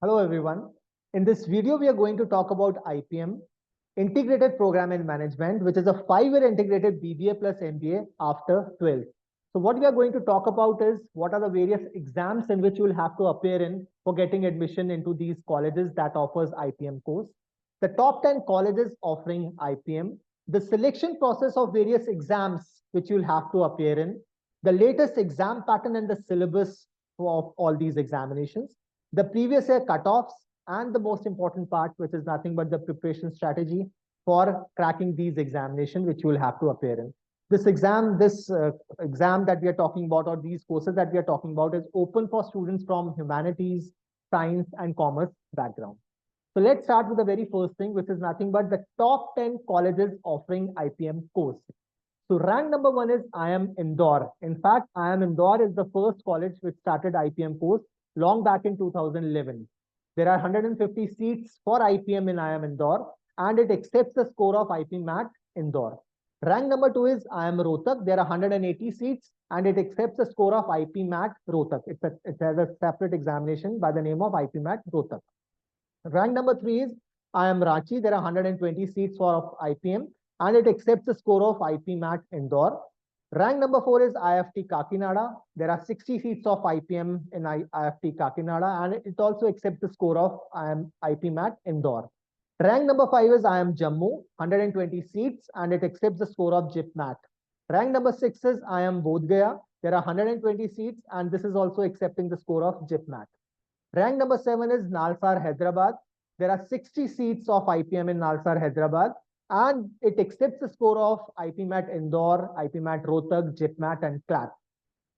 Hello everyone. In this video, we are going to talk about IPM, Integrated Program in Management, which is a 5-year integrated BBA plus MBA after 12. So what we are going to talk about is what are the various exams in which you will have to appear in for getting admission into these colleges that offers IPM course, the top 10 colleges offering IPM, the selection process of various exams which you will have to appear in, the latest exam pattern and the syllabus of all these examinations, the previous year cutoffs, and the most important part, which is nothing but the preparation strategy for cracking these examinations, which you will have to appear in. This exam that we are talking about, or these courses that we are talking about, is open for students from humanities, science, and commerce background. So let's start with the very first thing, which is nothing but the top 10 colleges offering IPM course. So rank number 1 is IIM Indore. In fact, IIM Indore is the first college which started IPM course long back in 2011. There are 150 seats for IPM in IIM Indore, and it accepts the score of IPMAT Indore. Rank number 2 is IIM Rohtak. There are 180 seats, and it accepts the score of IPMAT Rohtak. It has a separate examination by the name of IPMAT Rohtak. Rank number 3 is IIM Ranchi. There are 120 seats for IPM, and it accepts the score of IPMAT Indore. Rank number 4 is IFT Kakinada. There are 60 seats of IPM in IFT Kakinada, and it also accepts the score of IPMAT Indore. Rank number 5 is IIM Jammu, 120 seats, and it accepts the score of JIPMAT. Rank number 6 is IIM Bodh Gaya. There are 120 seats, and this is also accepting the score of JIPMAT. Rank number 7 is Nalsar, Hyderabad. There are 60 seats of IPM in Nalsar, Hyderabad, and it accepts the score of IPMAT Indore, IPMAT Rohtak, JIPMAT, and CLAT.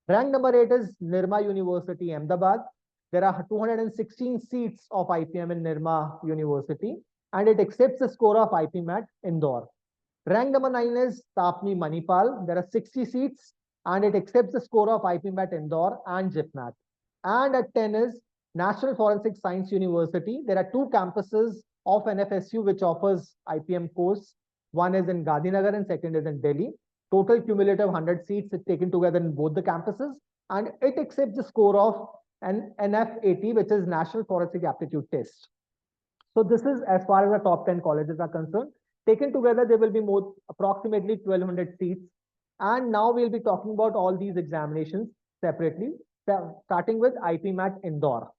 Rank number 8 is Nirma University, Ahmedabad. There are 216 seats of IPM in Nirma University, and it accepts the score of IPMAT Indore. Rank number 9 is Tapni, Manipal. There are 60 seats, and it accepts the score of IPMAT Indore and JIPMAT. And at 10 is National Forensic Science University. There are 2 campuses of NFSU which offers IPM course. One is in Gandhinagar and second is in Delhi. Total cumulative 100 seats is taken together in both the campuses, and it accepts the score of an NF80, which is National Forensic Aptitude Test. So this is as far as the top 10 colleges are concerned. Taken together, there will be approximately 1200 seats. And now we'll be talking about all these examinations separately, starting with IPMAT Indore.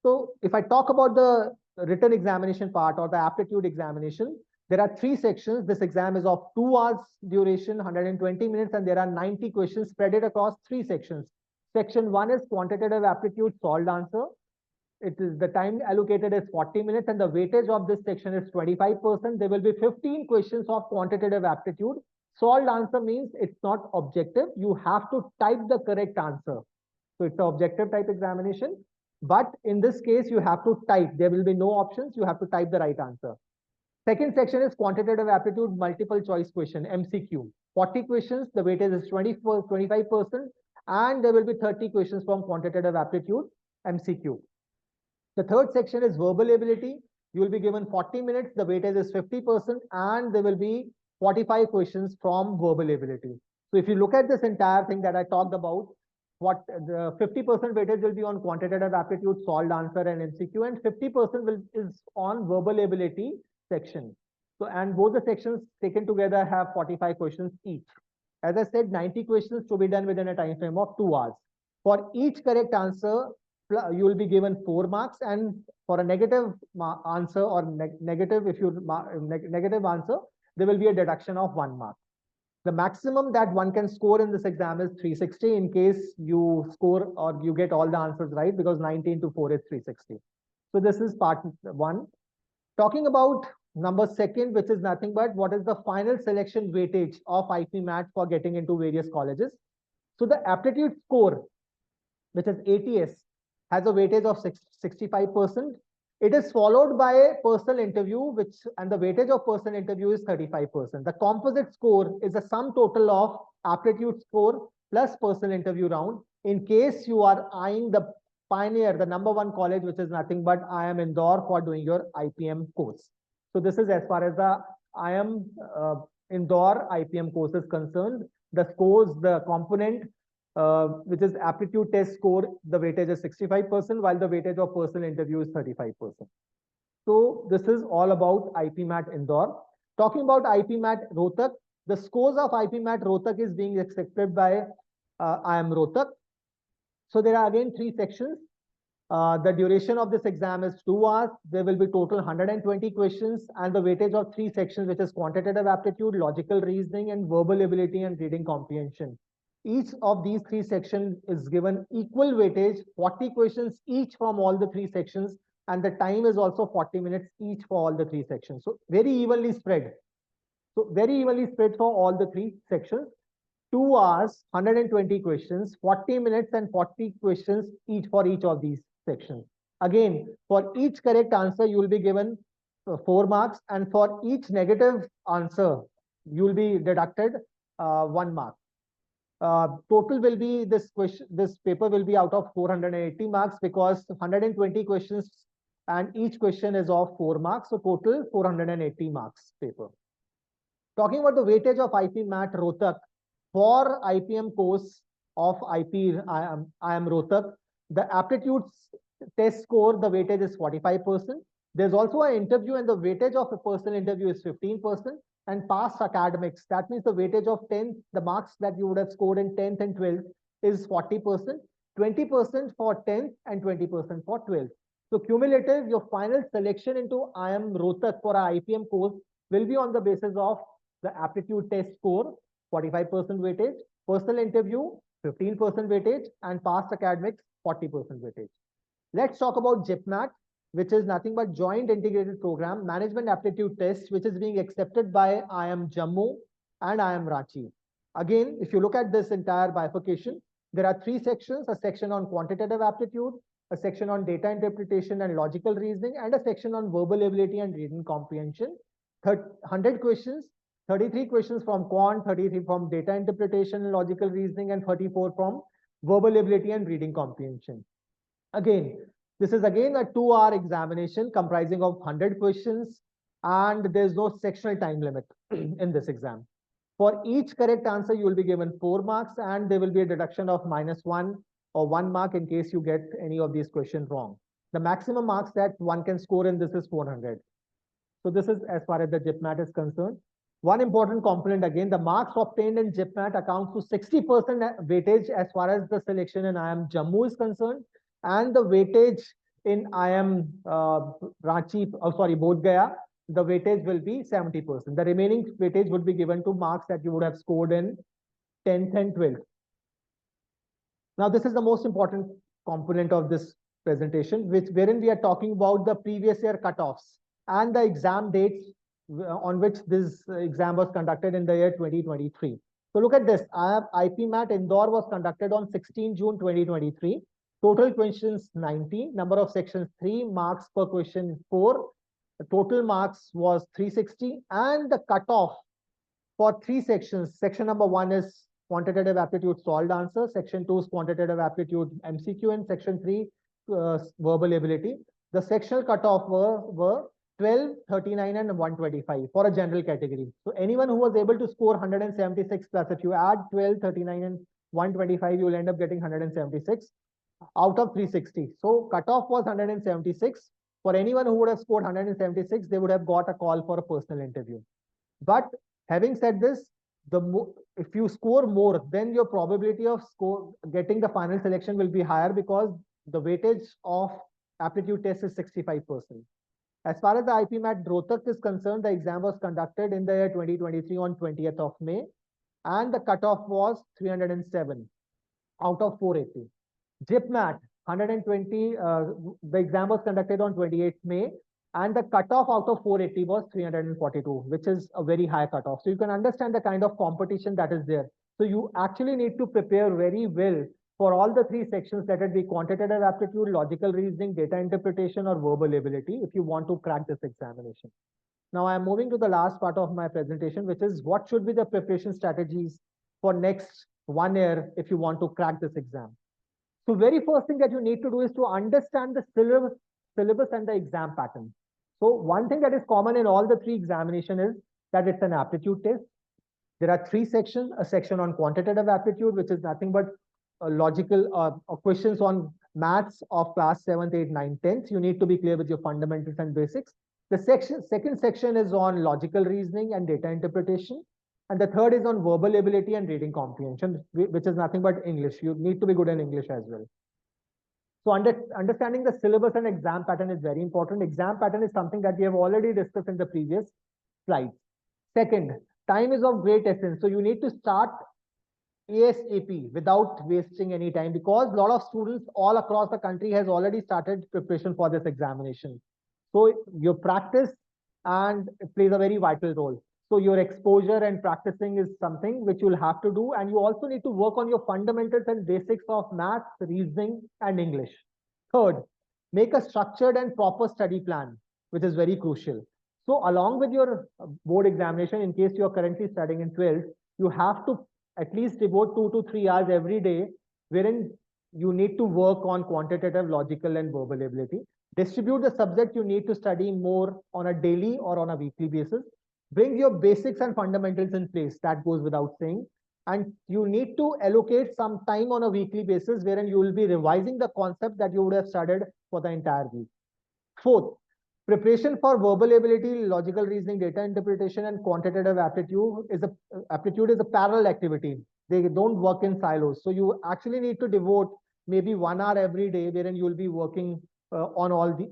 So if I talk about the written examination part or the aptitude examination, there are 3 sections. This exam is of 2 hours duration, 120 minutes, and there are 90 questions spread across 3 sections. Section 1 is quantitative aptitude solved answer. It is the time allocated is 40 minutes, and the weightage of this section is 25%. There will be 15 questions of quantitative aptitude. Solved answer means it's not objective. You have to type the correct answer. So it's an objective type examination. But in this case, you have to type. There will be no options. You have to type the right answer. Second section is quantitative aptitude multiple choice question, MCQ. 40 questions, the weightage is 25%, and there will be 30 questions from quantitative aptitude, MCQ. The third section is verbal ability. You will be given 40 minutes, the weightage is 50%, and there will be 45 questions from verbal ability. So if you look at this entire thing that I talked about, what the 50% weightage will be on quantitative aptitude, solved answer, and MCQ, and 50% is on verbal ability section. So, and both the sections taken together have 45 questions each. As I said, 90 questions to be done within a time frame of 2 hours. For each correct answer, you will be given 4 marks, and for a negative answer or negative answer, there will be a deduction of 1 mark. The maximum that one can score in this exam is 360 in case you score or you get all the answers right, because 90 into 4 is 360. So this is part 1. Talking about number 2, which is nothing but what is the final selection weightage of IPMAT for getting into various colleges. So the aptitude score, which is ATS, has a weightage of 65%. It is followed by a personal interview, and the weightage of personal interview is 35%. The composite score is a sum total of aptitude score plus personal interview round. In case you are eyeing the pioneer, the number 1 college, which is nothing but IIM Indore, for doing your IPM course. So this is as far as the IIM Indore IPM course is concerned. The scores, the component which is aptitude test score, the weightage is 65%, while the weightage of personal interview is 35%. So this is all about IPMAT Indore. Talking about IPMAT Rohtak, the scores of IPMAT Rohtak is being accepted by IIM Rohtak. So there are again 3 sections. The duration of this exam is 2 hours. There will be total 120 questions and the weightage of 3 sections, which is quantitative aptitude, logical reasoning, and verbal ability and reading comprehension. Each of these 3 sections is given equal weightage, 40 questions each from all the 3 sections, and the time is also 40 minutes each for all the 3 sections. So very evenly spread. So very evenly spread for all the 3 sections. 2 hours, 120 questions, 40 minutes and 40 questions each for each of these sections. Again, for each correct answer, you will be given 4 marks, and for each negative answer, you will be deducted 1 mark. Total will be this paper will be out of 480 marks because 120 questions and each question is of 4 marks. So total 480 marks paper. Talking about the weightage of IPMAT Rohtak for IPM course of IIM Rohtak, the aptitude test score, the weightage is 45%. There's also an interview and the weightage of a personal interview is 15%. And past academics, that means the weightage of 10th, the marks that you would have scored in 10th and 12th is 40%, 20% for 10th and 20% for 12th. So cumulative, your final selection into IIM Rohtak for our IPM course will be on the basis of the aptitude test score, 45% weightage, personal interview, 15% weightage, and past academics, 40% weightage. Let's talk about JIPMAT, which is nothing but Joint Integrated Program Management Aptitude Test, which is being accepted by IIM Jammu and IIM Ranchi. Again, if you look at this entire bifurcation, there are 3 sections: a section on quantitative aptitude, a section on data interpretation and logical reasoning, and a section on verbal ability and reading comprehension. 100 questions, 33 questions from quant, 33 from data interpretation and logical reasoning, and 34 from verbal ability and reading comprehension. Again, this is again a 2-hour examination comprising of 100 questions, and there's no sectional time limit in this exam. For each correct answer, you will be given 4 marks, and there will be a deduction of -1 or 1 mark in case you get any of these questions wrong. The maximum marks that one can score in this is 400. So this is as far as the JIPMAT is concerned. One important component, again, the marks obtained in JIPMAT accounts to 60% weightage as far as the selection in IIM Jammu is concerned, and the weightage in IIM Bodh Gaya, the weightage will be 70%. The remaining weightage would be given to marks that you would have scored in 10th and 12th. Now, this is the most important component of this presentation, wherein we are talking about the previous year cutoffs and the exam dates on which this exam was conducted in the year 2023. So look at this. IPMAT Indore was conducted on 16 June 2023. Total questions 90, number of sections 3, marks per question 4. The total marks was 360, and the cutoff for 3 sections. Section number 1 is quantitative aptitude solved answer. Section 2 is quantitative aptitude MCQ, and section 3 verbal ability. The sectional cutoff were 12, 39, and 125 for a general category. So anyone who was able to score 176 plus, if you add 12, 39, and 125, you will end up getting 176 out of 360. So cutoff was 176. For anyone who would have scored 176, they would have got a call for a personal interview. But having said this, if you score more, then your probability of getting the final selection will be higher because the weightage of aptitude test is 65%. As far as the IPMAT Rohtak is concerned, the exam was conducted in the year 2023 on 20th of May, and the cutoff was 307 out of 480. JIPMAT 120, the exam was conducted on 28th May, and the cutoff out of 480 was 342, which is a very high cutoff. So you can understand the kind of competition that is there. So you actually need to prepare very well for all the 3 sections, that would be quantitative aptitude, logical reasoning, data interpretation, or verbal ability, if you want to crack this examination. Now I am moving to the last part of my presentation, which is what should be the preparation strategies for next 1 year if you want to crack this exam. So very first thing that you need to do is to understand the syllabus and the exam pattern. So one thing that is common in all the 3 examinations is that it's an aptitude test. There are 3 sections: a section on quantitative aptitude, which is nothing but logical questions on maths of class 7th, 8th, 9th, 10th. You need to be clear with your fundamentals and basics. The second section is on logical reasoning and data interpretation. And the third is on verbal ability and reading comprehension, which is nothing but English. You need to be good in English as well. So understanding the syllabus and exam pattern is very important. Exam pattern is something that we have already discussed in the previous slides. Second, time is of great essence. So you need to start ASAP without wasting any time, because a lot of students all across the country has already started preparation for this examination. So your practice and it plays a very vital role. So your exposure and practicing is something which you'll have to do. And you also need to work on your fundamentals and basics of maths, reasoning, and English. Third, make a structured and proper study plan, which is very crucial. So along with your board examination, in case you are currently studying in 12th, you have to at least devote 2 to 3 hours every day, wherein you need to work on quantitative, logical, and verbal ability. Distribute the subject you need to study more on a daily or on a weekly basis. Bring your basics and fundamentals in place. That goes without saying. And you need to allocate some time on a weekly basis wherein you will be revising the concept that you would have studied for the entire week. Fourth, preparation for verbal ability, logical reasoning, data interpretation, and quantitative aptitude is a parallel activity. They don't work in silos. So you actually need to devote maybe 1 hour every day wherein you will be working on all the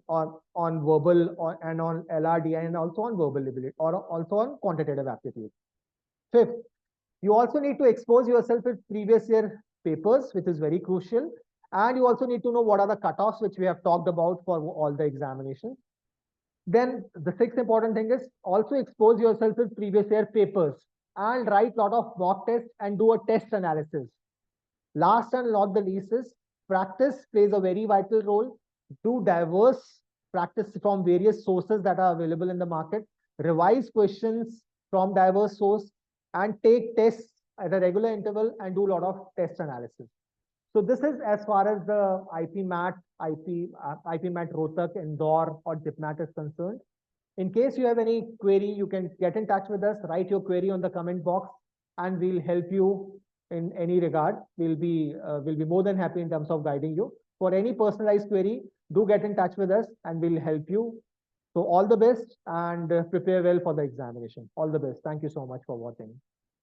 on verbal and on LRD and also on verbal ability or also on quantitative aptitude. Fifth, you also need to expose yourself with previous year papers, which is very crucial. And you also need to know what are the cutoffs, which we have talked about for all the examinations. Then the sixth important thing is also expose yourself with previous year papers and write a lot of mock tests and do a test analysis. Last and not the least is practice plays a very vital role. Do diverse practice from various sources that are available in the market. Revise questions from diverse source and take tests at a regular interval and do a lot of test analysis. So this is as far as the IPMAT, IPMAT Rohtak, Indore or JIPMAT is concerned. In case you have any query, you can get in touch with us, write your query on the comment box, and we'll help you in any regard. We'll be more than happy in terms of guiding you. For any personalized query, do get in touch with us and we'll help you. So all the best and prepare well for the examination. All the best. Thank you so much for watching.